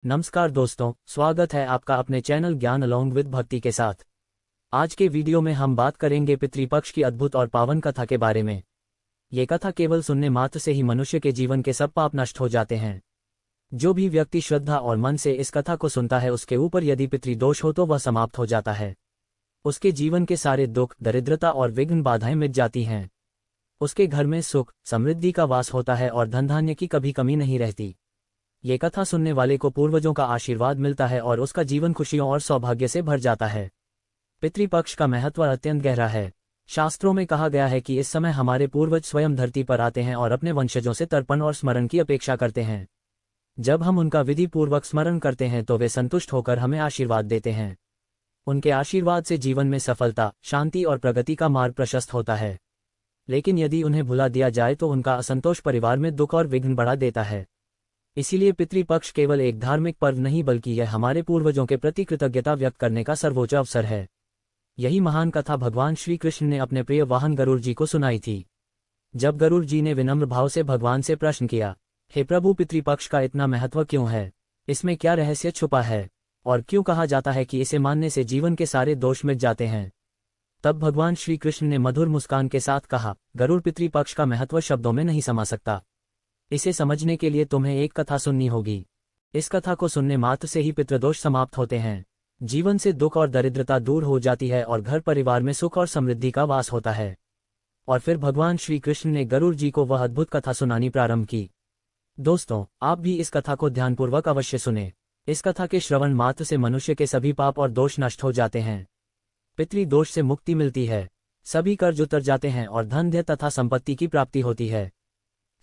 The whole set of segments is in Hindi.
नमस्कार दोस्तों, स्वागत है आपका अपने चैनल ज्ञान अलोंग विद भक्ति के साथ। आज के वीडियो में हम बात करेंगे पितृपक्ष की अद्भुत और पावन कथा के बारे में। ये कथा केवल सुनने मात्र से ही मनुष्य के जीवन के सब पाप नष्ट हो जाते हैं। जो भी व्यक्ति श्रद्धा और मन से इस कथा को सुनता है, उसके ऊपर यदि पितृदोष हो तो वह समाप्त हो जाता है। उसके जीवन के सारे दुख, दरिद्रता और विघ्न बाधाएं मिट जाती हैं। उसके घर में सुख समृद्धि का वास होता है और धन धान्य की कभी कमी नहीं रहती। ये कथा सुनने वाले को पूर्वजों का आशीर्वाद मिलता है और उसका जीवन खुशियों और सौभाग्य से भर जाता है। पितृपक्ष का महत्व अत्यंत गहरा है। शास्त्रों में कहा गया है कि इस समय हमारे पूर्वज स्वयं धरती पर आते हैं और अपने वंशजों से तर्पण और स्मरण की अपेक्षा करते हैं। जब हम उनका विधि पूर्वक स्मरण करते हैं तो वे संतुष्ट होकर हमें आशीर्वाद देते हैं। उनके आशीर्वाद से जीवन में सफलता, शांति और प्रगति का मार्ग प्रशस्त होता है। लेकिन यदि उन्हें भुला दिया जाए तो उनका असंतोष परिवार में दुख और विघ्न बढ़ा देता है। इसीलिए पितृपक्ष केवल एक धार्मिक पर्व नहीं बल्कि यह हमारे पूर्वजों के प्रति कृतज्ञता व्यक्त करने का सर्वोच्च अवसर है। यही महान कथा भगवान श्री कृष्ण ने अपने प्रिय वाहन गरुड़ जी को सुनाई थी। जब गरुड़ जी ने विनम्र भाव से भगवान से प्रश्न किया, हे प्रभु, पितृपक्ष का इतना महत्व क्यों है? इसमें क्या रहस्य छुपा है और क्यों कहा जाता है कि इसे मानने से जीवन के सारे दोष मिट जाते हैं? तब भगवान श्री कृष्ण ने मधुर मुस्कान के साथ कहा, गरुड़, पितृपक्ष का महत्व शब्दों में नहीं समा सकता। इसे समझने के लिए तुम्हें एक कथा सुननी होगी। इस कथा को सुनने मात्र से ही पितृदोष समाप्त होते हैं। जीवन से दुख और दरिद्रता दूर हो जाती है और घर परिवार में सुख और समृद्धि का वास होता है। और फिर भगवान श्री कृष्ण ने गरुड़ जी को वह अद्भुत कथा सुनानी प्रारंभ की। दोस्तों, आप भी इस कथा को ध्यानपूर्वक अवश्य सुने। इस कथा के श्रवण मात्र से मनुष्य के सभी पाप और दोष नष्ट हो जाते हैं। पितृदोष से मुक्ति मिलती है, सभी कर्ज उतर जाते हैं और धन धैर्य तथा संपत्ति की प्राप्ति होती है।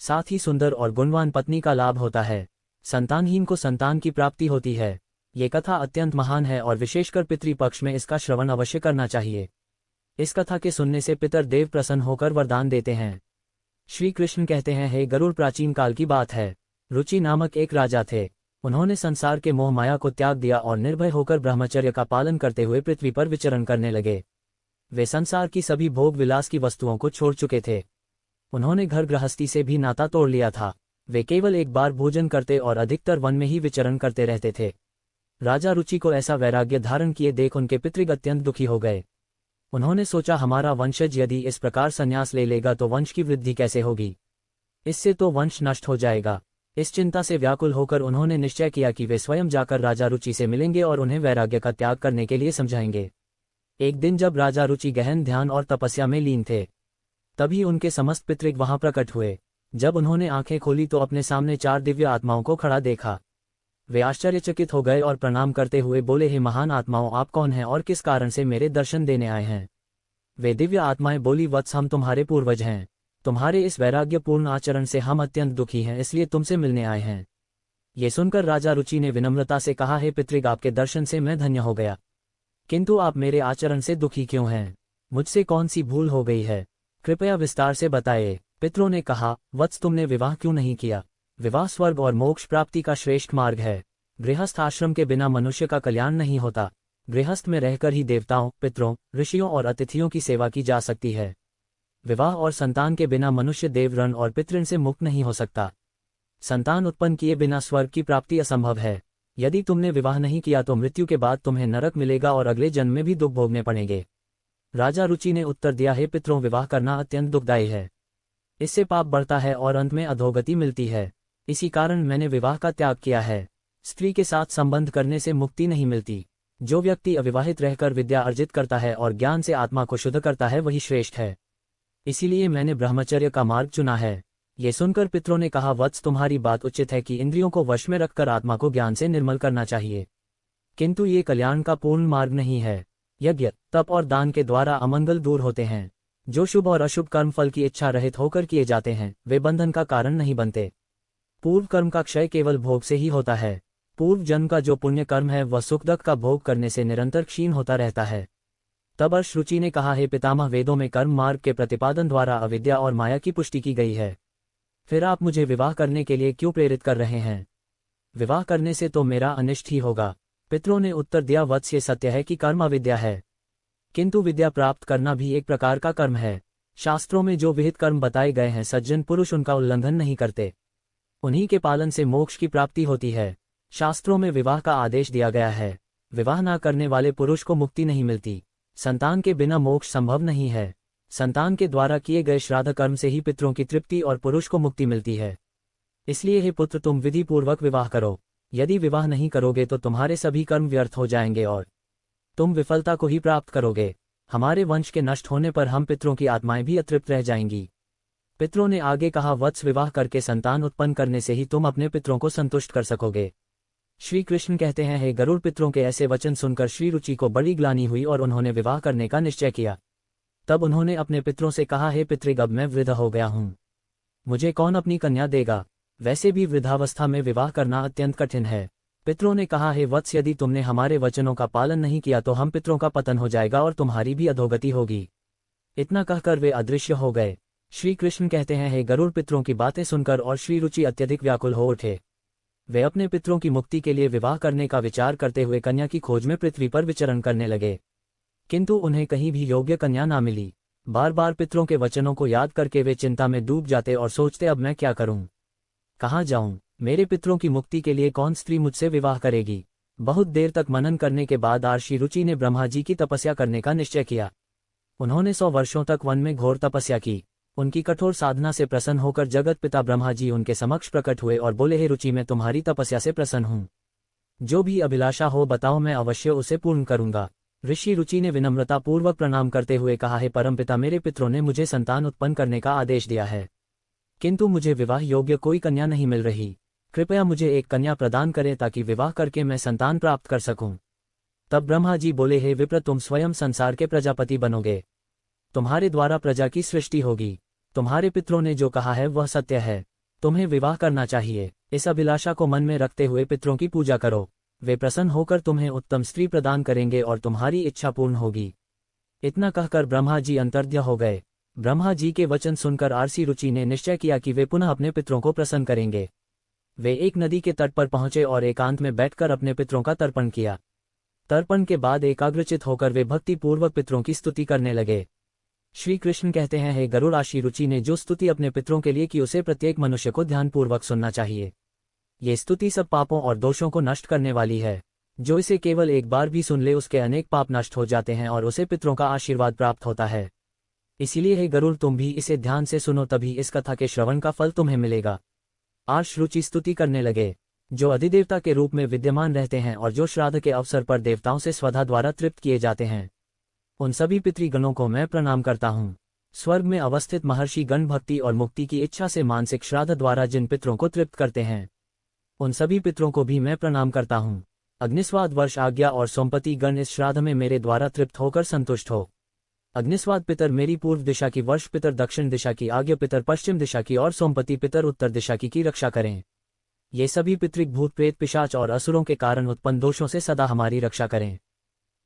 साथ ही सुंदर और गुणवान पत्नी का लाभ होता है। संतानहीन को संतान की प्राप्ति होती है। ये कथा अत्यंत महान है और विशेषकर पितृपक्ष में इसका श्रवण अवश्य करना चाहिए। इस कथा के सुनने से पितर देव प्रसन्न होकर वरदान देते हैं। श्री कृष्ण कहते हैं, हे गरुड़, प्राचीन काल की बात है। रुचि नामक एक राजा थे। उन्होंने संसार के मोह माया को त्याग दिया और निर्भय होकर ब्रह्मचर्य का पालन करते हुए पृथ्वी पर विचरण करने लगे। वे संसार की सभी भोग विलास की वस्तुओं को छोड़ चुके थे। उन्होंने घर गृहस्थी से भी नाता तोड़ लिया था। वे केवल एक बार भोजन करते और अधिकतर वन में ही विचरण करते रहते थे। राजा रुचि को ऐसा वैराग्य धारण किए देख उनके पितृग अत्यंत दुखी हो गए। उन्होंने सोचा, हमारा वंशज यदि इस प्रकार संन्यास ले लेगा तो वंश की वृद्धि कैसे होगी? इससे तो वंश नष्ट हो जाएगा। इस चिंता से व्याकुल होकर उन्होंने निश्चय किया कि वे स्वयं जाकर राजा रुचि से मिलेंगे और उन्हें वैराग्य का त्याग करने के लिए समझाएंगे। एक दिन जब राजा रुचि गहन ध्यान और तपस्या में लीन थे, तभी उनके समस्त पितृग वहां प्रकट हुए। जब उन्होंने आंखें खोली तो अपने सामने 4 दिव्य आत्माओं को खड़ा देखा। वे आश्चर्यचकित हो गए और प्रणाम करते हुए बोले, हे महान आत्माओं, आप कौन हैं और किस कारण से मेरे दर्शन देने आए हैं? वे दिव्य आत्माएं बोली, वत्स, हम तुम्हारे पूर्वज हैं। तुम्हारे इस वैराग्यपूर्ण आचरण से हम अत्यंत दुखी हैं, इसलिए तुमसे मिलने आए हैं। ये सुनकर राजा रुचि ने विनम्रता से कहा, हे पितृग, आपके दर्शन से मैं धन्य हो गया, किंतु आप मेरे आचरण से दुखी क्यों हैं? मुझसे कौन सी भूल हो गई है? कृपया विस्तार से बताइए। पितरों ने कहा, वत्स, तुमने विवाह क्यों नहीं किया? विवाह स्वर्ग और मोक्ष प्राप्ति का श्रेष्ठ मार्ग है। गृहस्थ आश्रम के बिना मनुष्य का कल्याण नहीं होता। गृहस्थ में रहकर ही देवताओं, पितरों, ऋषियों और अतिथियों की सेवा की जा सकती है। विवाह और संतान के बिना मनुष्य देवऋण और पितृण से मुक्त नहीं हो सकता। संतान उत्पन्न किए बिना स्वर्ग की प्राप्ति असंभव है। यदि तुमने विवाह नहीं किया तो मृत्यु के बाद तुम्हें नरक मिलेगा और अगले जन्म में भी दुख भोगने पड़ेंगे। राजा रुचि ने उत्तर दिया, हे पितरों, विवाह करना अत्यंत दुखदायी है। इससे पाप बढ़ता है और अंत में अधोगति मिलती है। इसी कारण मैंने विवाह का त्याग किया है। स्त्री के साथ संबंध करने से मुक्ति नहीं मिलती। जो व्यक्ति अविवाहित रहकर विद्या अर्जित करता है और ज्ञान से आत्मा को शुद्ध करता है, वही श्रेष्ठ है। इसीलिए मैंने ब्रह्मचर्य का मार्ग चुना है। ये सुनकर पितरों ने कहा, वत्स, तुम्हारी बात उचित है कि इंद्रियों को वश में रखकर आत्मा को ज्ञान से निर्मल करना चाहिए, किंतु ये कल्याण का पूर्ण मार्ग नहीं है। यज्ञ, तप और दान के द्वारा अमंगल दूर होते हैं। जो शुभ और अशुभ कर्म फल की इच्छा रहित होकर किए जाते हैं, वे बंधन का कारण नहीं बनते। पूर्व कर्म का क्षय केवल भोग से ही होता है। पूर्व जन्म का जो पुण्य कर्म है वह सुख दुख का भोग करने से निरंतर क्षीण होता रहता है। तब रुचि ने कहा, हे पितामह, वेदों में कर्म मार्ग के प्रतिपादन द्वारा अविद्या और माया की पुष्टि की गई है। फिर आप मुझे विवाह करने के लिए क्यों प्रेरित कर रहे हैं? विवाह करने से तो मेरा अनिष्ट ही होगा। पितरों ने उत्तर दिया, वत्स, ये सत्य है कि कर्म अविद्या है, किंतु विद्या प्राप्त करना भी एक प्रकार का कर्म है। शास्त्रों में जो विहित कर्म बताए गए हैं, सज्जन पुरुष उनका उल्लंघन नहीं करते। उन्हीं के पालन से मोक्ष की प्राप्ति होती है। शास्त्रों में विवाह का आदेश दिया गया है। विवाह न करने वाले पुरुष को मुक्ति नहीं मिलती। संतान के बिना मोक्ष संभव नहीं है। संतान के द्वारा किए गए श्राद्ध कर्म से ही पितरों की तृप्ति और पुरुष को मुक्ति मिलती है। इसलिए हे पुत्र, तुम विधि पूर्वक विवाह करो। यदि विवाह नहीं करोगे तो तुम्हारे सभी कर्म व्यर्थ हो जाएंगे और तुम विफलता को ही प्राप्त करोगे। हमारे वंश के नष्ट होने पर हम पितरों की आत्माएं भी अतृप्त रह जाएंगी। पितरों ने आगे कहा, वत्स, विवाह करके संतान उत्पन्न करने से ही तुम अपने पितरों को संतुष्ट कर सकोगे। श्री कृष्ण कहते हैं, हे गरुड़, पितरों के ऐसे वचन सुनकर श्री रुचि को बड़ी ग्लानि हुई और उन्होंने विवाह करने का निश्चय किया। तब उन्होंने अपने पितरों से कहा, हे पितृग, अब मैं वृद्ध हो गया हूँ, मुझे कौन अपनी कन्या देगा? वैसे भी वृद्धावस्था में विवाह करना अत्यंत कठिन है। पितरों ने कहा, हे वत्स, यदि तुमने हमारे वचनों का पालन नहीं किया तो हम पितरों का पतन हो जाएगा और तुम्हारी भी अधोगति होगी। इतना कहकर वे अदृश्य हो गए। श्री कृष्ण कहते हैं, हे गरुड़, पितरों की बातें सुनकर और श्री रुचि अत्यधिक व्याकुल हो उठे। वे अपने पितरों की मुक्ति के लिए विवाह करने का विचार करते हुए कन्या की खोज में पृथ्वी पर विचरण करने लगे, किंतु उन्हें कहीं भी योग्य कन्या ना मिली। बार बार पितरों के वचनों को याद करके वे चिंता में डूब जाते और सोचते, अब मैं क्या करूं, कहाँ जाऊं? मेरे पितरों की मुक्ति के लिए कौन स्त्री मुझसे विवाह करेगी? बहुत देर तक मनन करने के बाद आर्षि रुचि ने ब्रह्मा जी की तपस्या करने का निश्चय किया। उन्होंने 100 वर्षों तक वन में घोर तपस्या की। उनकी कठोर साधना से प्रसन्न होकर जगत पिता ब्रह्मा जी उनके समक्ष प्रकट हुए और बोले, हे रुचि, मैं तुम्हारी तपस्या से प्रसन्न हूँ। जो भी अभिलाषा हो बताओ, मैं अवश्य उसे पूर्ण करूंगा। ऋषि रुचि ने विनम्रता पूर्वक प्रणाम करते हुए कहा, हे परमपिता, मेरे पितरों ने मुझे संतान उत्पन्न करने का आदेश दिया है, किंतु मुझे विवाह योग्य कोई कन्या नहीं मिल रही। कृपया मुझे एक कन्या प्रदान करें ताकि विवाह करके मैं संतान प्राप्त कर सकूं। तब ब्रह्मा जी बोले, हे विप्र, तुम स्वयं संसार के प्रजापति बनोगे। तुम्हारे द्वारा प्रजा की सृष्टि होगी। तुम्हारे पितरों ने जो कहा है वह सत्य है। तुम्हें विवाह करना चाहिए। इस अभिलाषा को मन में रखते हुए पितरों की पूजा करो। वे प्रसन्न होकर तुम्हें उत्तम स्त्री प्रदान करेंगे और तुम्हारी इच्छा पूर्ण होगी। इतना कहकर ब्रह्मा जी अंतर्ध्य हो गए। ब्रह्मा जी के वचन सुनकर आर्षि रुचि ने निश्चय किया कि वे पुनः अपने पितरों को प्रसन्न करेंगे। वे एक नदी के तट पर पहुंचे और एकांत में बैठकर अपने पितरों का तर्पण किया। तर्पण के बाद एकाग्रचित होकर वे भक्तिपूर्वक पितरों की स्तुति करने लगे। श्री कृष्ण कहते हैं, हे गरुड़, आर्षि रुचि ने जो स्तुति अपने पितरों के लिए की उसे प्रत्येक मनुष्य को ध्यानपूर्वक सुनना चाहिए। ये स्तुति सब पापों और दोषों को नष्ट करने वाली है। जो इसे केवल एक बार भी सुन ले उसके अनेक पाप नष्ट हो जाते हैं और उसे पितरों का आशीर्वाद प्राप्त होता है। इसीलिए हे गरुड़, तुम भी इसे ध्यान से सुनो, तभी इस कथा के श्रवण का फल तुम्हें मिलेगा। आर्ष रुचि स्तुति करने लगे। जो अधिदेवता के रूप में विद्यमान रहते हैं और जो श्राद्ध के अवसर पर देवताओं से स्वधा द्वारा तृप्त किए जाते हैं, उन सभी पितृगणों को मैं प्रणाम करता हूँ। स्वर्ग में अवस्थित महर्षि गण भक्ति और मुक्ति की इच्छा से मानसिक श्राद्ध द्वारा जिन पितरों को तृप्त करते हैं, उन सभी पितरों को भी मैं प्रणाम करता हूँ। अग्निस्वाद वर्ष आज्ञा और सोमपति गण इस श्राद्ध में मेरे द्वारा तृप्त होकर संतुष्ट हो। अग्निस्वाद पितर मेरी पूर्व दिशा की, वर्ष पितर दक्षिण दिशा की, आज्ञा पितर पश्चिम दिशा की और सोमपति पितर उत्तर दिशा की रक्षा करें। ये सभी पितृक भूत प्रेत पिशाच और असुरों के कारण उत्पन्न दोषों से सदा हमारी रक्षा करें।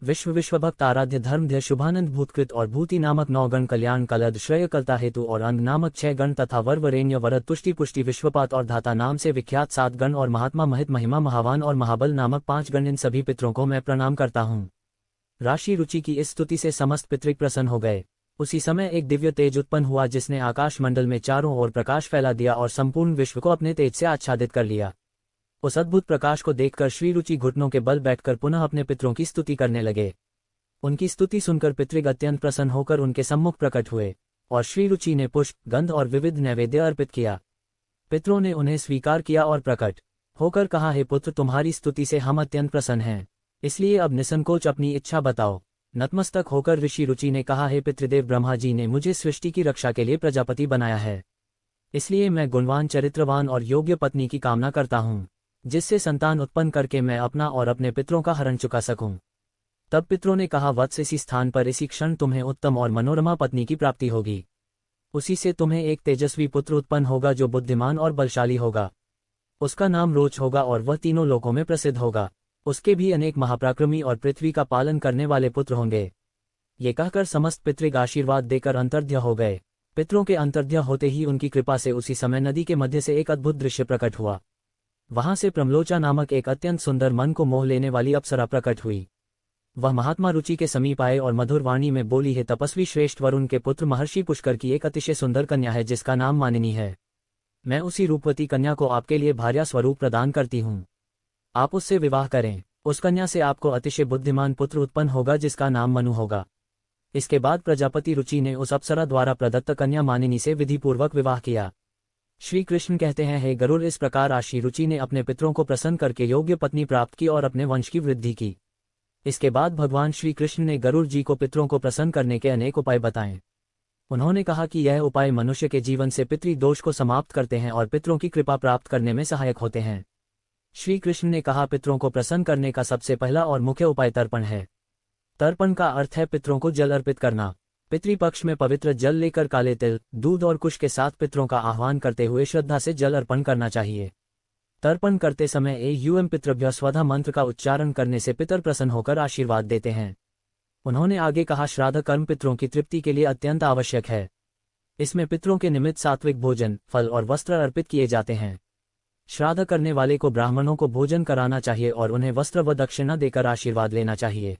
विश्वभक्त आराध्य धर्मध्य शुभानंद भूतकृत और भूति नामक 9 गण, कल्याण कलद श्रेय कलता हेतु और अंग नामक 6 गण तथा वरवरेण्य वरद तुष्टि पुष्टि विश्वपात और धाता नाम से विख्यात 7 गण और महात्मा महित महिमा महावान और महाबल नामक 5 गण, इन सभी पितरों को मैं प्रणाम करता हूँ। राशि रुचि की इस स्तुति से समस्त पितृक प्रसन्न हो गए। उसी समय एक दिव्य तेज उत्पन्न हुआ जिसने आकाश मंडल में चारों ओर प्रकाश फैला दिया और संपूर्ण विश्व को अपने तेज से आच्छादित कर लिया। उस अद्भुत प्रकाश को देखकर श्री रुचि घुटनों के बल बैठकर पुनः अपने पितरों की स्तुति करने लगे। उनकी स्तुति सुनकर पितृग अत्यंत प्रसन्न होकर उनके सम्मुख प्रकट हुए और श्री रुचि ने पुष्प, गंध और विविध नैवेद्य अर्पित किया। पितरों ने उन्हें स्वीकार किया और प्रकट होकर कहा, हे पुत्र, तुम्हारी स्तुति से हम अत्यंत प्रसन्न हैं, इसलिए अब निसंकोच अपनी इच्छा बताओ। नतमस्तक होकर ऋषि रुचि ने कहा, हे पितृदेव, ब्रह्मा जी ने मुझे सृष्टि की रक्षा के लिए प्रजापति बनाया है, इसलिए मैं गुणवान, चरित्रवान और योग्य पत्नी की कामना करता हूँ, जिससे संतान उत्पन्न करके मैं अपना और अपने पितरों का हरण चुका सकूं। तब पितरों ने कहा, वत्स, इसी स्थान पर इसी क्षण तुम्हें उत्तम और मनोरमा पत्नी की प्राप्ति होगी। उसी से तुम्हें एक तेजस्वी पुत्र उत्पन्न होगा जो बुद्धिमान और बलशाली होगा। उसका नाम रोच होगा और वह तीनों लोकों में प्रसिद्ध होगा। उसके भी अनेक महापराक्रमी और पृथ्वी का पालन करने वाले पुत्र होंगे। ये कहकर समस्त पितृग आशीर्वाद देकर अंतर्ध्य हो गए। पितरों के अंतर्ध्य होते ही उनकी कृपा से उसी समय नदी के मध्य से एक अद्भुत दृश्य प्रकट हुआ। वहां से प्रमलोचा नामक एक अत्यंत सुंदर, मन को मोह लेने वाली अप्सरा प्रकट हुई। वह महात्मा रुचि के समीप आए और मधुर वाणी में बोली, है तपस्वी श्रेष्ठ वरुण के पुत्र महर्षि पुष्कर की एक अतिशय सुंदर कन्या है जिसका नाम मानिनी है। मैं उसी रूपवती कन्या को आपके लिए भार्या स्वरूप प्रदान करती हूँ। आप उससे विवाह करें। उस कन्या से आपको अतिशय बुद्धिमान पुत्र उत्पन्न होगा जिसका नाम मनु होगा। इसके बाद प्रजापति रुचि ने उस अप्सरा द्वारा प्रदत्त कन्या मानिनी से विधिपूर्वक विवाह किया। श्री कृष्ण कहते हैं, हे गरुड़, इस प्रकार आशी रुचि ने अपने पितरों को प्रसन्न करके योग्य पत्नी प्राप्त की और अपने वंश की वृद्धि की। इसके बाद भगवान श्री कृष्ण ने गरुड़ जी को पितरों को प्रसन्न करने के अनेक उपाय बताए। उन्होंने कहा कि यह उपाय मनुष्य के जीवन से पितृ दोष को समाप्त करते हैं और पितरों की कृपा प्राप्त करने में सहायक होते हैं। श्री कृष्ण ने कहा, पितरों को प्रसन्न करने का सबसे पहला और मुख्य उपाय तर्पण है। तर्पण का अर्थ है पितरों को जल अर्पित करना। पितृपक्ष में पवित्र जल लेकर काले तिल, दूध और कुश के साथ पितरों का आह्वान करते हुए श्रद्धा से जल अर्पण करना चाहिए। तर्पण करते समय एयुएम पितृभ्यः स्वधा मंत्र का उच्चारण करने से पितर प्रसन्न होकर आशीर्वाद देते हैं। उन्होंने आगे कहा, श्राद्ध कर्म पितरों की तृप्ति के लिए अत्यंत आवश्यक है। इसमें पितरों के निमित्त सात्विक भोजन, फल और वस्त्र अर्पित किए जाते हैं। श्राद्ध करने वाले को ब्राह्मणों को भोजन कराना चाहिए और उन्हें वस्त्र व दक्षिणा देकर आशीर्वाद लेना चाहिए।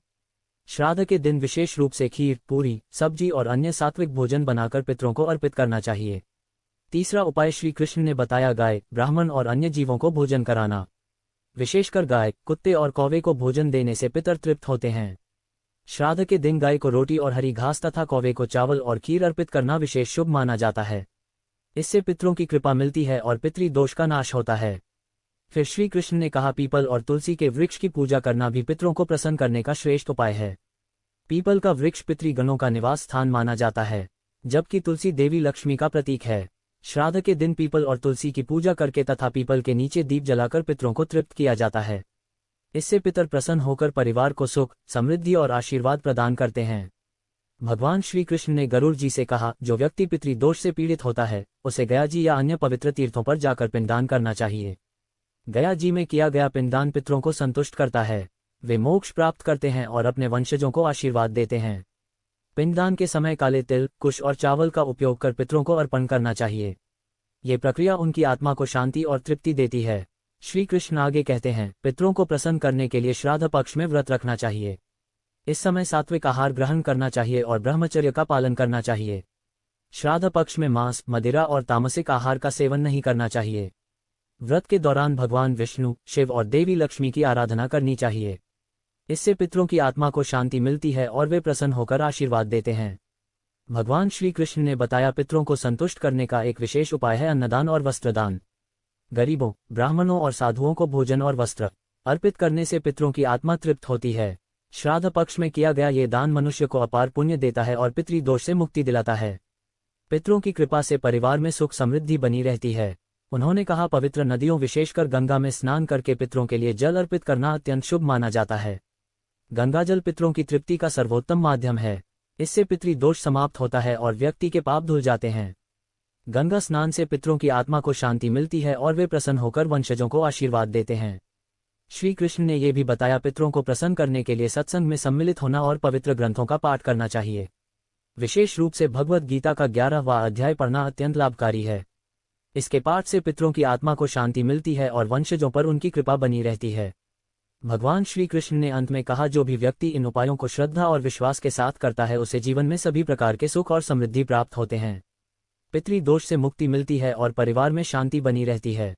श्राद्ध के दिन विशेष रूप से खीर, पूरी, सब्जी और अन्य सात्विक भोजन बनाकर पितरों को अर्पित करना चाहिए। तीसरा उपाय श्री कृष्ण ने बताया, गाय, ब्राह्मण और अन्य जीवों को भोजन कराना। विशेषकर गाय, कुत्ते और कौवे को भोजन देने से पितर तृप्त होते हैं। श्राद्ध के दिन गाय को रोटी और हरी घास तथा कौवे को चावल और खीर अर्पित करना विशेष शुभ माना जाता है। इससे पितरों की कृपा मिलती है और पितृ दोष का नाश होता है। फिर श्री कृष्ण ने कहा, पीपल और तुलसी के वृक्ष की पूजा करना भी पितरों को प्रसन्न करने का श्रेष्ठ उपाय है। पीपल का वृक्ष पितृगणों का निवास स्थान माना जाता है, जबकि तुलसी देवी लक्ष्मी का प्रतीक है। श्राद्ध के दिन पीपल और तुलसी की पूजा करके तथा पीपल के नीचे दीप जलाकर पितरों को तृप्त किया जाता है। इससे पितर प्रसन्न होकर परिवार को सुख, समृद्धि और आशीर्वाद प्रदान करते हैं। भगवान श्री कृष्ण ने गरुड़ जी से कहा, जो व्यक्ति पितृ दोष से पीड़ित होता है उसे गया जी या अन्य पवित्र तीर्थों पर जाकर पिंडदान करना चाहिए। गया जी में किया गया पिंडदान पितरों को संतुष्ट करता है। वे मोक्ष प्राप्त करते हैं और अपने वंशजों को आशीर्वाद देते हैं। पिंडदान के समय काले तिल, कुश और चावल का उपयोग कर पितरों को अर्पण करना चाहिए। ये प्रक्रिया उनकी आत्मा को शांति और तृप्ति देती है। श्री कृष्ण आगे कहते हैं, पितरों को प्रसन्न करने के लिए श्राद्ध पक्ष में व्रत रखना चाहिए। इस समय सात्विक आहार ग्रहण करना चाहिए और ब्रह्मचर्य का पालन करना चाहिए। श्राद्ध पक्ष में मांस, मदिरा और तामसिक आहार का सेवन नहीं करना चाहिए। व्रत के दौरान भगवान विष्णु, शिव और देवी लक्ष्मी की आराधना करनी चाहिए। इससे पितरों की आत्मा को शांति मिलती है और वे प्रसन्न होकर आशीर्वाद देते हैं। भगवान श्री कृष्ण ने बताया, पितरों को संतुष्ट करने का एक विशेष उपाय है अन्नदान और वस्त्रदान। गरीबों, ब्राह्मणों और साधुओं को भोजन और वस्त्र अर्पित करने से पितरों की आत्मा तृप्त होती है। श्राद्ध पक्ष में किया गया ये दान मनुष्य को अपार पुण्य देता है और पितृ दोष से मुक्ति दिलाता है। पितरों की कृपा से परिवार में सुख समृद्धि बनी रहती है। उन्होंने कहा, पवित्र नदियों विशेषकर गंगा में स्नान करके पितरों के लिए जल अर्पित करना अत्यंत शुभ माना जाता है। गंगाजल पितरों की तृप्ति का सर्वोत्तम माध्यम है। इससे पितृ दोष समाप्त होता है और व्यक्ति के पाप धुल जाते हैं। गंगा स्नान से पितरों की आत्मा को शांति मिलती है और वे प्रसन्न होकर वंशजों को आशीर्वाद देते हैं। श्री कृष्ण ने यह भी बताया, पितरों को प्रसन्न करने के लिए सत्संग में सम्मिलित होना और पवित्र ग्रंथों का पाठ करना चाहिए। विशेष रूप से भगवद गीता का 11वां अध्याय पढ़ना अत्यंत लाभकारी है। इसके पाठ से पितरों की आत्मा को शांति मिलती है और वंशजों पर उनकी कृपा बनी रहती है। भगवान श्री कृष्ण ने अंत में कहा, जो भी व्यक्ति इन उपायों को श्रद्धा और विश्वास के साथ करता है उसे जीवन में सभी प्रकार के सुख और समृद्धि प्राप्त होते हैं। पितृ दोष से मुक्ति मिलती है और परिवार में शांति बनी रहती है।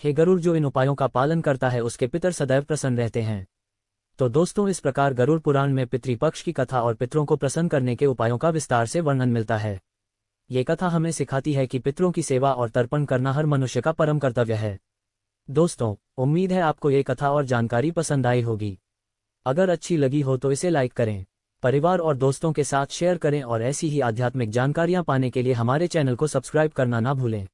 हे गरुड़, जो इन उपायों का पालन करता है उसके पितर सदैव प्रसन्न रहते हैं। तो दोस्तों, इस प्रकार गरुड़ पुराण में पितृपक्ष की कथा और पितरों को प्रसन्न करने के उपायों का विस्तार से वर्णन मिलता है। ये कथा हमें सिखाती है कि पितरों की सेवा और तर्पण करना हर मनुष्य का परम कर्तव्य है। दोस्तों, उम्मीद है आपको ये कथा और जानकारी पसंद आई होगी। अगर अच्छी लगी हो तो इसे लाइक करें, परिवार और दोस्तों के साथ शेयर करें और ऐसी ही आध्यात्मिक जानकारियां पाने के लिए हमारे चैनल को सब्सक्राइब करना ना भूलें।